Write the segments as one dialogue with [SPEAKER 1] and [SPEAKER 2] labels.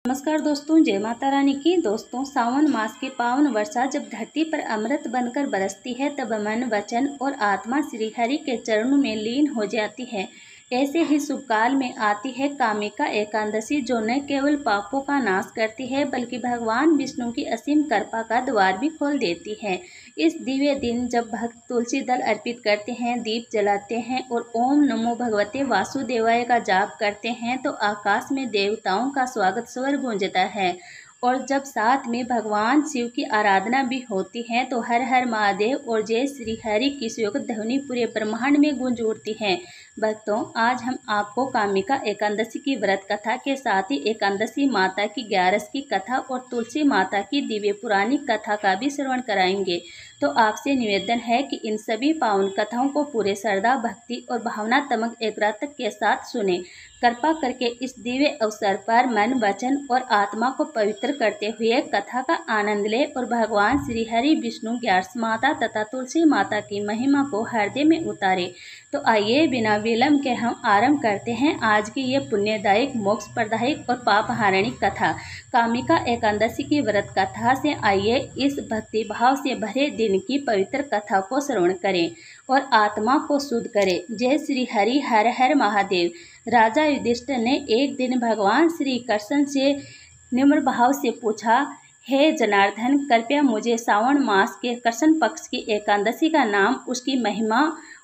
[SPEAKER 1] नमस्कार दोस्तों, जय माता रानी की। दोस्तों, सावन मास की पावन वर्षा जब धरती पर अमृत बनकर बरसती है तब मन, वचन और आत्मा श्री हरि के चरणों में लीन हो जाती है। ऐसे ही शुभ काल में आती है कामिका एकादशी, जो न केवल पापों का नाश करती है बल्कि भगवान विष्णु की असीम कृपा का द्वार भी खोल देती है। इस दिव्य दिन जब भक्त तुलसी दल अर्पित करते हैं, दीप जलाते हैं और ओम नमो भगवते वासुदेवाय का जाप करते हैं तो आकाश में देवताओं का स्वागत स्वर गूंजता है। और जब साथ में भगवान शिव की आराधना भी होती है तो हर हर महादेव और जय श्री हरि की सुखद ध्वनि पूरे ब्रह्मांड में गूंज उठती है। भक्तों, आज हम आपको कामिका एकादशी की व्रत कथा के साथ ही एकादशी माता की 11 की कथा और तुलसी माता की दिव्य पुरानी कथा का भी श्रवण कराएंगे। तो आपसे निवेदन है कि इन सभी पावन कथाओं को पूरे श्रद्धा, भक्ति और भावनात्मक एकाग्रता के साथ सुने। कृपा करके इस दिव्य अवसर पर मन, वचन और आत्मा को पवित्र करते हुए कथा का आनंद ले और भगवान श्री हरि, विष्णु, 11 माता तथा तुलसी माता की महिमा को हृदय में उतारे। तो आइए बिना विलंब के हम आरंभ करते हैं आज की ये पुण्यदायक, मोक्ष प्रदायक और पाप हारणी कथा। कामिका एकादशी की व्रत कथा से आइए इस भक्ति भाव से भरे दिन की पवित्र कथा को श्रवण करें और आत्मा को शुद्ध करें। जय श्री हरि, हर हर महादेव। राजा युधिष्ठिर ने एक दिन भगवान श्री कृष्ण से निम्र भाव से पूछा, हे जनार्दन, कृपया मुझे श्रावण मास के कृष्ण पक्ष की एकादशी का नाम, उसकी महिमा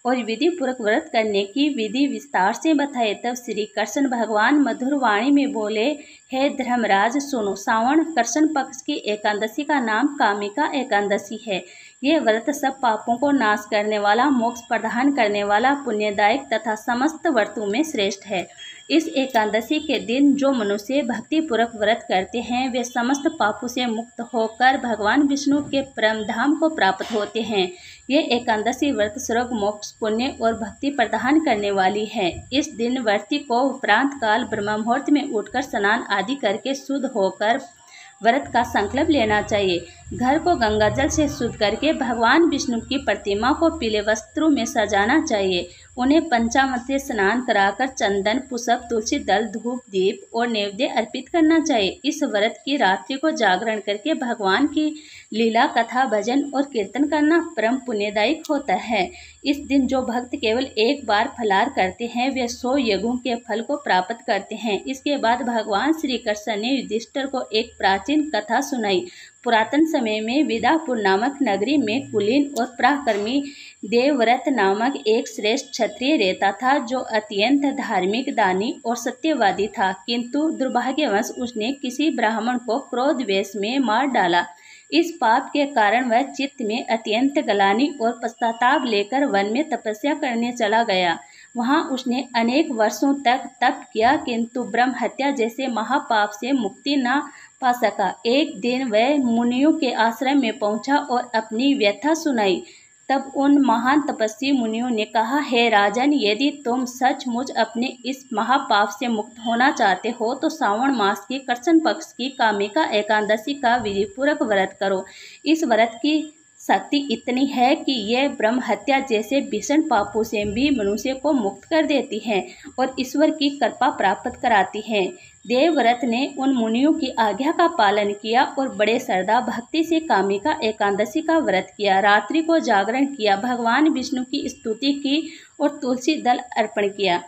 [SPEAKER 1] और विधि पूर्वक व्रत करने की विधि विस्तार से बताए। तब श्री कृष्ण भगवान मधुर वाणी में बोले, हे धर्मराज सुनो, श्रावण कृष्ण पक्ष की एकादशी का नाम कामिका एकादशी है। ये व्रत सब पापों को नाश करने वाला, मोक्ष प्रदान करने वाला, पुण्यदायक तथा समस्त व्रतों में श्रेष्ठ है। इस एकादशी के दिन जो मनुष्य भक्तिपूर्वक व्रत करते हैं वे समस्त पापों से मुक्त होकर भगवान विष्णु के परम धाम को प्राप्त होते हैं। ये एकादशी व्रत स्वर्ग, मोक्ष, पुण्य और भक्ति प्रदान करने वाली है। इस दिन व्रती को उपरांत काल ब्रह्म मुहूर्त में उठकर स्नान आदि करके शुद्ध होकर व्रत का संकल्प लेना चाहिए। घर को गंगा जल से शुद्ध करके भगवान विष्णु की प्रतिमा को पीले वस्त्रों में सजाना चाहिए। उन्हें पंचामृत से स्नान कराकर चंदन, पुष्प, तुलसी दल, धूप, दीप और नैवेद्य अर्पित करना चाहिए। इस व्रत की रात्रि को जागरण करके भगवान की लीला, कथा, भजन और कीर्तन करना परम पुण्यदायक होता है। इस दिन जो भक्त केवल एक बार फलाहार करते हैं वे 100 यज्ञों के फल को प्राप्त करते हैं। इसके बाद भगवान श्री कृष्ण ने युधिष्ठिर को एक प्राचीन कथा सुनाई। पुरातन समय में विदापुर नामक नगरी में कुलीन और पराक्रमी देवव्रत नामक एक श्रेष्ठ क्षत्रिय रहता था, जो अत्यंत धार्मिक, दानी और सत्यवादी था। किंतु दुर्भाग्यवश उसने किसी ब्राह्मण को क्रोध वश में मार डाला। इस पाप के कारण वह चित्त में अत्यंत ग्लानि और पश्चाताप लेकर वन में तपस्या करने चला गया। वहां उसने अनेक वर्षों तक तप किया किंतु ब्रह्म हत्या जैसे महापाप से मुक्ति न पा सका। एक दिन वह मुनियों के आश्रम में पहुंचा और अपनी व्यथा सुनाई। तब उन महान तपस्वी मुनियों ने कहा, हे राजन, यदि तुम सचमुच अपने इस महापाप से मुक्त होना चाहते हो तो श्रावण मास की कृष्ण पक्ष की कामिका एकादशी का विधिपूर्वक व्रत करो। इस व्रत की शक्ति इतनी है कि यह ब्रह्म हत्या जैसे भीषण पापों से भी मनुष्य को मुक्त कर देती है और ईश्वर की कृपा प्राप्त कराती है। देवव्रत ने उन मुनियों की आज्ञा का पालन किया और बड़े श्रद्धा भक्ति से कामिका एकादशी का व्रत किया। रात्रि को जागरण किया, भगवान विष्णु की स्तुति की और तुलसी दल अर्पण किया।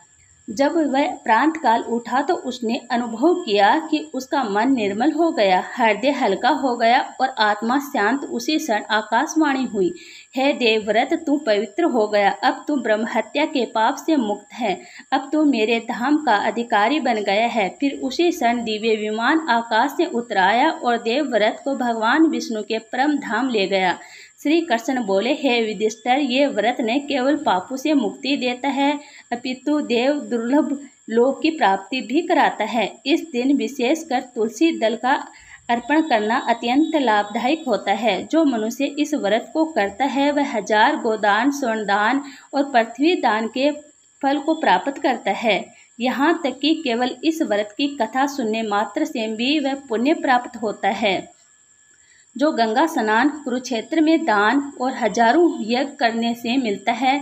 [SPEAKER 1] जब वह प्रांत काल उठा तो उसने अनुभव किया कि उसका मन निर्मल हो गया, हृदय हल्का हो गया और आत्मा शांत। उसी क्षण आकाशवाणी हुई, हे देवव्रत, तू पवित्र हो गया। अब तू ब्रह्म हत्या के पाप से मुक्त है। अब तू मेरे धाम का अधिकारी बन गया है। फिर उसी क्षण दिव्य विमान आकाश से उतराया और देवव्रत को भगवान विष्णु के परम धाम ले गया। श्री कृष्ण बोले, हे युधिष्ठिर, ये व्रत न केवल पापों से मुक्ति देता है अपितु देव दुर्लभ लोक की प्राप्ति भी कराता है। इस दिन विशेषकर तुलसी दल का अर्पण करना अत्यंत लाभदायक होता है। जो मनुष्य इस व्रत को करता है वह 1000 गोदान, स्वर्ण दान और पृथ्वी दान के फल को प्राप्त करता है। यहाँ तक कि केवल इस व्रत की कथा सुनने मात्र से भी वह पुण्य प्राप्त होता है जो गंगा स्नान, कुरुक्षेत्र में दान और हजारों यज्ञ करने से मिलता है।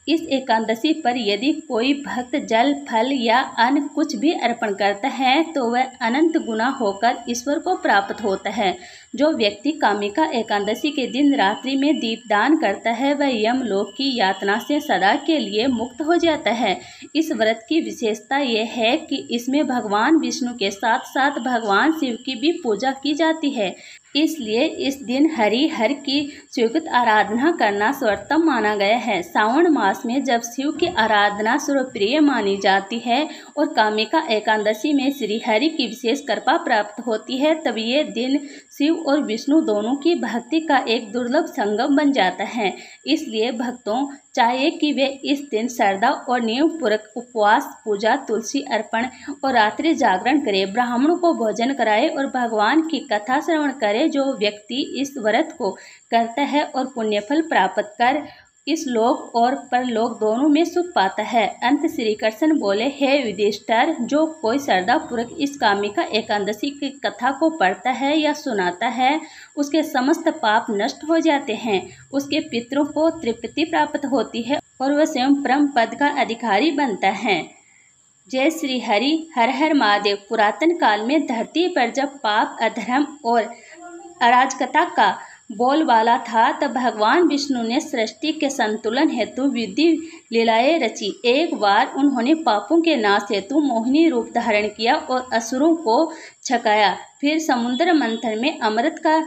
[SPEAKER 1] इस एकादशी पर यदि कोई भक्त जल, फल या अन्न कुछ भी अर्पण करता है तो वह अनंत गुना होकर ईश्वर को प्राप्त होता है। जो व्यक्ति कामिका एकादशी के दिन रात्रि में दीपदान करता है वह यमलोक की यातना से सदा के लिए मुक्त हो जाता है। इस व्रत की विशेषता यह है कि इसमें भगवान विष्णु के साथ साथ भगवान शिव की भी पूजा की जाती है, इसलिए इस दिन हरि हर की स्वीकृत आराधना करना सर्वोत्तम माना गया है। श्रावण मास में जब शिव की आराधना सर्वप्रिय मानी जाती है और कामिका एकादशी में श्री हरि की विशेष कृपा प्राप्त होती है, तब ये दिन शिव और विष्णु दोनों की भक्ति का एक दुर्लभ संगम बन जाता है। इसलिए भक्तों चाहिए कि वे इस दिन श्रद्धा और नियम पूर्वक उपवास, पूजा, तुलसी अर्पण और रात्रि जागरण करें, ब्राह्मणों को भोजन कराए और भगवान की कथा श्रवण करे। जो व्यक्ति इस व्रत को करता है और पुण्यफल प्राप्त कर इस लोक और परलोक दोनों में सुख पाता है। अंत श्री कृष्ण बोले, हे युधिष्ठिर, जो कोई श्रद्धा पूर्वक इस कामिका एकादशी की कथा को पढ़ता है या सुनाता है उसके समस्त पाप नष्ट हो जाते हैं, उसके पितरों को तृप्ति प्राप्त होती है और वह स्वयं परम पद का अधिकारी बनता है। जय श्री हरि। हर हर महादेव। पुरातन काल में धरती पर जब पाप, अधर्म और अराजकता का बोलबाला था तब भगवान विष्णु ने सृष्टि के संतुलन हेतु विधि लीलाएं रची। एक बार उन्होंने पापों के नाश हेतु मोहिनी रूप धारण किया और असुरों को छकाया। फिर समुद्र मंथन में अमृत का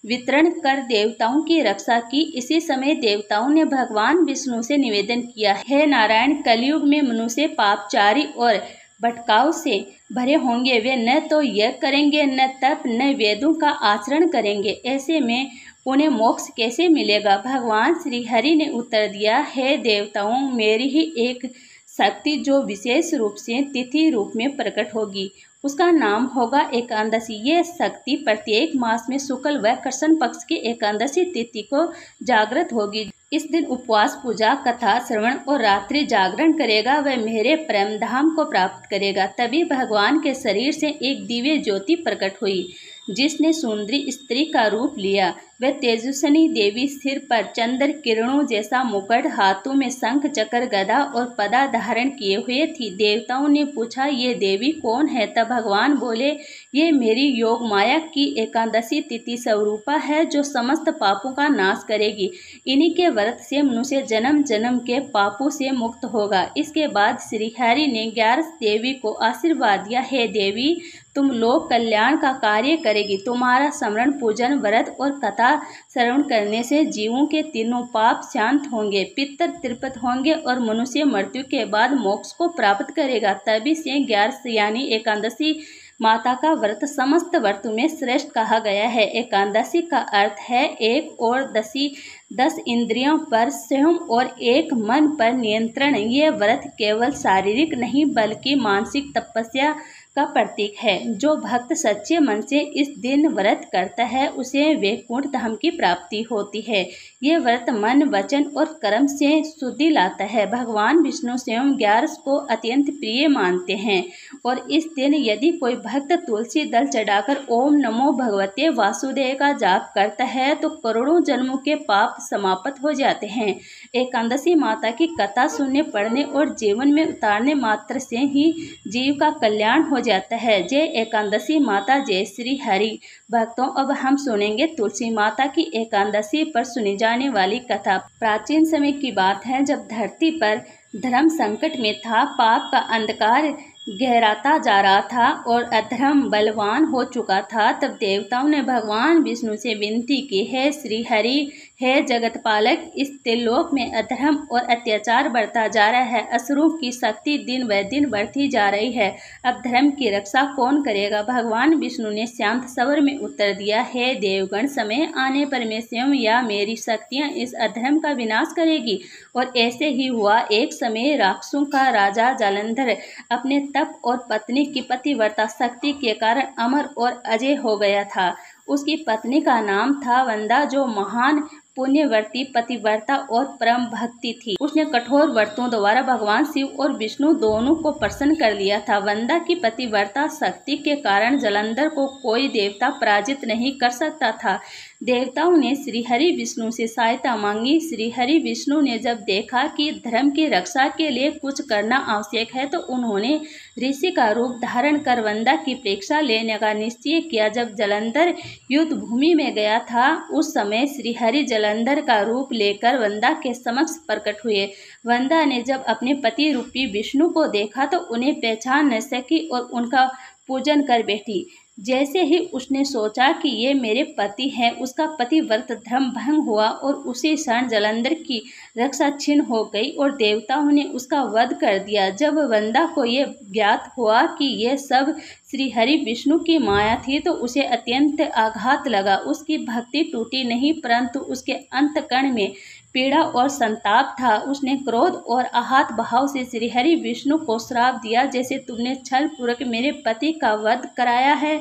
[SPEAKER 1] वितरण कर देवताओं की रक्षा की। इसी समय देवताओं ने भगवान विष्णु से निवेदन किया, हे नारायण, कलयुग में मनुष्य पापचारी और भटकाव से भरे होंगे। वे न तो यज्ञ करेंगे, न तप, न वेदों का आचरण करेंगे। ऐसे में उन्हें मोक्ष कैसे मिलेगा? भगवान श्री हरि ने उत्तर दिया, हे देवताओं, मेरी ही एक शक्ति जो विशेष रूप से तिथि रूप में प्रकट होगी, उसका नाम होगा एकादशी। ये शक्ति प्रत्येक मास में शुक्ल व कृष्ण पक्ष की एकादशी तिथि को जागृत होगी। इस दिन उपवास, पूजा, कथा श्रवण और रात्रि जागरण करेगा वह मेरे परम धाम को प्राप्त करेगा। तभी भगवान के शरीर से एक दिव्य ज्योति प्रकट हुई जिसने सुंदरी स्त्री का रूप लिया। वह तेजस्विनी देवी सिर पर चंद्र किरणों जैसा मुकुट, हाथों में शंख, चक्र, गदा और पदा धारण किए हुए थी। देवताओं ने पूछा, ये देवी कौन है? तब भगवान बोले, ये मेरी योग माया की एकादशी तिथि स्वरूपा है जो समस्त पापों का नाश करेगी। इन्हीं के व्रत से मनुष्य जन्म जन्म के पापों से मुक्त होगा। इसके बाद श्री हरि ने 11 देवी को आशीर्वाद दिया, हे देवी, तुम लोक कल्याण का कार्य करेगी। तुम्हारा स्मरण, पूजन, व्रत और कथा श्रवण करने से जीवों के तीनों पाप शांत होंगे, पितर तृप्त होंगे और मनुष्य मृत्यु के बाद मोक्ष को प्राप्त करेगा। तभी से 11 यानी एकादशी माता का व्रत समस्त व्रतों में श्रेष्ठ कहा गया है। एकादशी का अर्थ है एक और 10 इंद्रियों पर संयम और एक मन पर नियंत्रण। ये व्रत केवल शारीरिक नहीं बल्कि मानसिक तपस्या का प्रतीक है। जो भक्त सच्चे मन से इस दिन व्रत करता है उसे वैकुंठ धाम की प्राप्ति होती है। ये व्रत मन, वचन और कर्म से शुद्धि लाता है। भगवान विष्णु स्वयं 11 को अत्यंत प्रिय मानते हैं और इस दिन यदि कोई भक्त तुलसी दल चढ़ाकर ओम नमो भगवते वासुदेव का जाप करता है तो करोड़ों जन्मों के पाप समाप्त हो जाते हैं। एकादशी माता की कथा सुनने, पढ़ने और जीवन में उतारने मात्र से ही जीव का कल्याण हो जाता है। जय एकादशी माता, जय श्री हरि। भक्तों, अब हम सुनेंगे तुलसी माता की एकादशी पर सुनी जाने वाली कथा। प्राचीन समय की बात है जब धरती पर धर्म संकट में था, पाप का अंधकार गहराता जा रहा था और अधर्म बलवान हो चुका था। तब देवताओं ने भगवान विष्णु से विनती की, हे श्री हरि, हे जगत पालक, इस त्रिलोक में अधर्म और अत्याचार बढ़ता जा रहा है। असुरों की शक्ति दिन व दिन बढ़ती जा रही है। अब धर्म की रक्षा कौन करेगा? भगवान विष्णु ने शांत स्वर में उत्तर दिया, हे देवगण, समय आने पर मैं स्वयं या मेरी शक्तियां इस अधर्म का विनाश करेगी। और ऐसे ही हुआ। एक समय राक्षसों का राजा जालंधर अपने तप और पत्नी की पतिव्रता शक्ति के कारण अमर और अजय हो गया था। उसकी पत्नी का नाम था वंदा, जो महान पुण्यवर्ती, पतिव्रता और परम भक्ति थी। उसने कठोर व्रतों द्वारा भगवान शिव और विष्णु दोनों को प्रसन्न कर लिया था। वंदा की पतिव्रता शक्ति के कारण जालंधर को कोई देवता पराजित नहीं कर सकता था। देवताओं ने श्री हरि विष्णु से सहायता मांगी। श्री हरि विष्णु ने जब देखा कि धर्म की रक्षा के लिए कुछ करना आवश्यक है तो उन्होंने ऋषि का रूप धारण कर वंदा की परीक्षा लेने का निश्चय किया। जब जलंधर युद्ध भूमि में गया था उस समय श्री हरि जलंधर का रूप लेकर वंदा के समक्ष प्रकट हुए। वंदा ने जब अपने पति रूपी विष्णु को देखा तो उन्हें पहचान न सकी और उनका पूजन कर बैठी। जैसे ही उसने सोचा कि ये मेरे पति हैं, उसका पतिव्रत धर्म भंग हुआ और उसी क्षण जलंधर की रक्षा छिन्न हो गई और देवताओं ने उसका वध कर दिया। जब वंदा को ये ज्ञात हुआ कि ये सब श्री हरि विष्णु की माया थी तो उसे अत्यंत आघात लगा। उसकी भक्ति टूटी नहीं परंतु उसके अंतकरण में पीड़ा और संताप था। उसने क्रोध और आहत भाव से श्री हरि विष्णु को श्राप दिया, जैसे तुमने छल पूर्वक मेरे पति का वध कराया है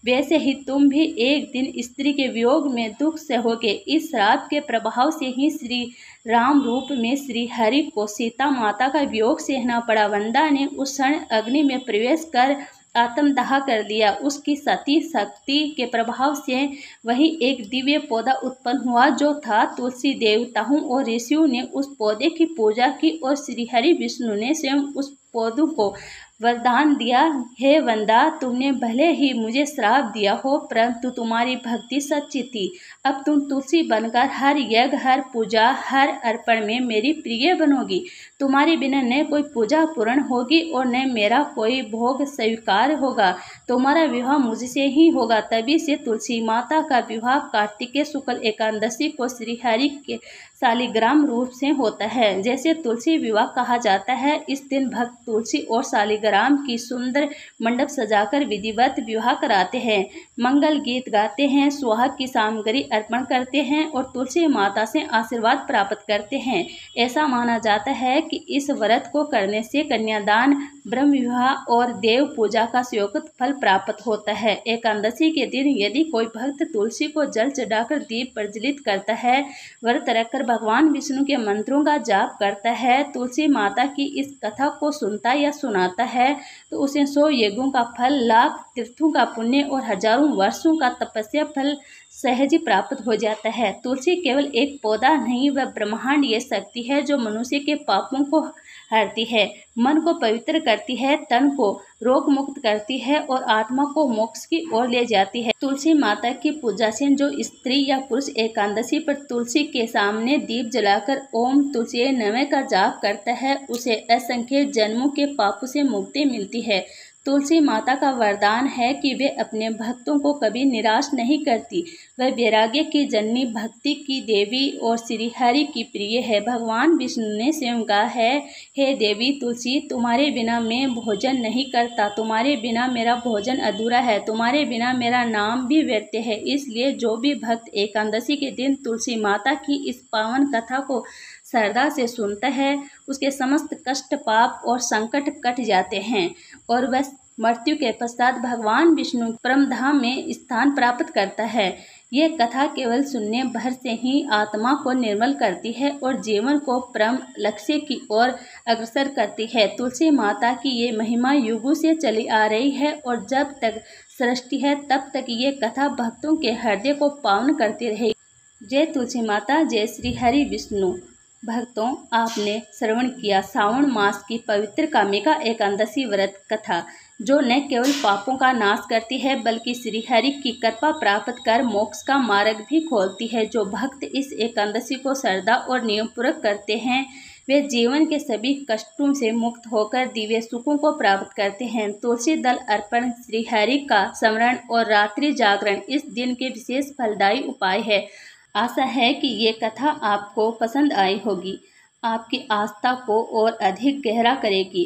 [SPEAKER 1] वैसे ही तुम भी एक दिन स्त्री के वियोग में दुख सहोगे। इस श्राप के प्रभाव से ही श्री राम रूप में श्री हरि को सीता माता का वियोग सहना पड़ा। वंदा ने उस क्षण अग्नि में प्रवेश कर आत्मदाह कर लिया। उसकी सती शक्ति के प्रभाव से वही एक दिव्य पौधा उत्पन्न हुआ जो था तुलसी। देवताओं और ऋषियों ने उस पौधे की पूजा की और श्री हरि विष्णु ने स्वयं उस पौधों को वरदान दिया, हे वंदा, तुमने भले ही मुझे श्राप दिया हो परंतु तुम्हारी भक्ति सच्ची थी। अब तुम तुलसी बनकर हर यज्ञ, हर पूजा, हर अर्पण में मेरी प्रिय बनोगी। तुम्हारे बिना न कोई पूजा पूर्ण होगी और न मेरा कोई भोग स्वीकार होगा। तुम्हारा विवाह मुझसे ही होगा। तभी से तुलसी माता का विवाह कार्तिकेय शुक्ल एकादशी को श्री हरि के शालिग्राम रूप से होता है। जैसे तुलसी विवाह कहा जाता है, इस दिन भक्त तुलसी और शालिग्राम की सुंदर मंडप सजाकर विधिवत विवाह कराते हैं, मंगल गीत गाते हैं, सुहाग की सामग्री अर्पण करते हैं और तुलसी माता से आशीर्वाद प्राप्त करते हैं। ऐसा माना जाता है कि इस व्रत को करने से कन्यादान, ब्रह्म विवाह और देव पूजा का स्वीकृत फल प्राप्त होता है। एकादशी के दिन यदि कोई भक्त तुलसी को जल चढ़ाकर दीप प्रज्वलित करता है, व्रत रखकर भगवान विष्णु के मंत्रों का जाप करता है, तुलसी माता की इस कथा को सुनता या सुनाता है तो उसे 100 यज्ञों का फल, लाख तीर्थों का पुण्य और हजारों वर्षों का तपस्या फल सहज ही प्राप्त हो जाता है। तुलसी केवल एक पौधा नहीं, वह ब्रह्मांड ये शक्ति है जो मनुष्य के पापों को हरती है, मन को पवित्र करती है, तन को रोग मुक्त करती है और आत्मा को मोक्ष की ओर ले जाती है। तुलसी माता की पूजा से जो स्त्री या पुरुष एकादशी पर तुलसी के सामने दीप जलाकर ओम तुलसी नमः का जाप करता है, उसे असंख्य जन्मों के पापों से मुक्ति मिलती है। तुलसी माता का वरदान है कि वे अपने भक्तों को कभी निराश नहीं करती। वह वैराग्य की जननी, भक्ति की देवी और श्री हरि की प्रिय है। भगवान विष्णु ने स्वयं कहा है, हे देवी तुलसी, तुम्हारे बिना मैं भोजन नहीं करता, तुम्हारे बिना मेरा भोजन अधूरा है, तुम्हारे बिना मेरा नाम भी व्यर्थ है। इसलिए जो भी भक्त एकादशी के दिन तुलसी माता की इस पावन कथा को श्रद्धा से सुनता है, उसके समस्त कष्ट, पाप और संकट कट जाते हैं और वह मृत्यु के पश्चात भगवान विष्णु परम धाम में स्थान प्राप्त करता है। ये कथा केवल सुनने भर से ही आत्मा को निर्मल करती है और जीवन को परम लक्ष्य की ओर अग्रसर करती है। तुलसी माता की ये महिमा युगों से चली आ रही है और जब तक सृष्टि है तब तक ये कथा भक्तों के हृदय को पावन करती रहेगी। जय तुलसी माता, जय श्री हरि विष्णु। भक्तों, आपने श्रवण किया सावन मास की पवित्र कामिका एकादशी व्रत कथा, जो न केवल पापों का नाश करती है बल्कि श्री हरि की कृपा प्राप्त कर मोक्ष का मार्ग भी खोलती है। जो भक्त इस एकादशी को श्रद्धा और नियमपूर्वक करते हैं वे जीवन के सभी कष्टों से मुक्त होकर दिव्य सुखों को प्राप्त करते हैं। तुलसी दल अर्पण, श्री हरि का स्मरण और रात्रि जागरण इस दिन के विशेष फलदायी उपाय है। आशा है कि ये कथा आपको पसंद आई होगी, आपकी आस्था को और अधिक गहरा करेगी।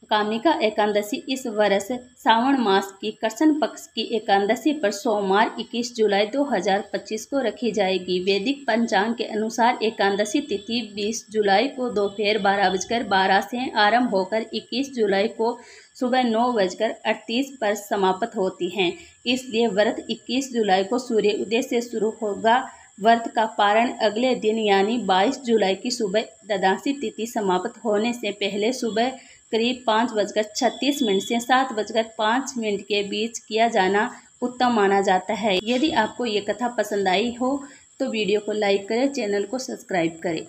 [SPEAKER 1] कामिका एकादशी इस वर्ष सावन मास की कृष्ण पक्ष की एकादशी पर सोमवार 21 जुलाई 2025 को रखी जाएगी। वैदिक पंचांग के अनुसार एकादशी तिथि 20 जुलाई को दोपहर 12:12 से आरंभ होकर 21 जुलाई को सुबह 9:38 पर समाप्त होती हैं। इसलिए व्रत 21 जुलाई को सूर्य उदय से शुरू होगा। व्रत का पारण अगले दिन यानी 22 जुलाई की सुबह द्वादशी तिथि समाप्त होने से पहले सुबह करीब 5:36 से 7:05 के बीच किया जाना उत्तम माना जाता है। यदि आपको ये कथा पसंद आई हो तो वीडियो को लाइक करें, चैनल को सब्सक्राइब करें।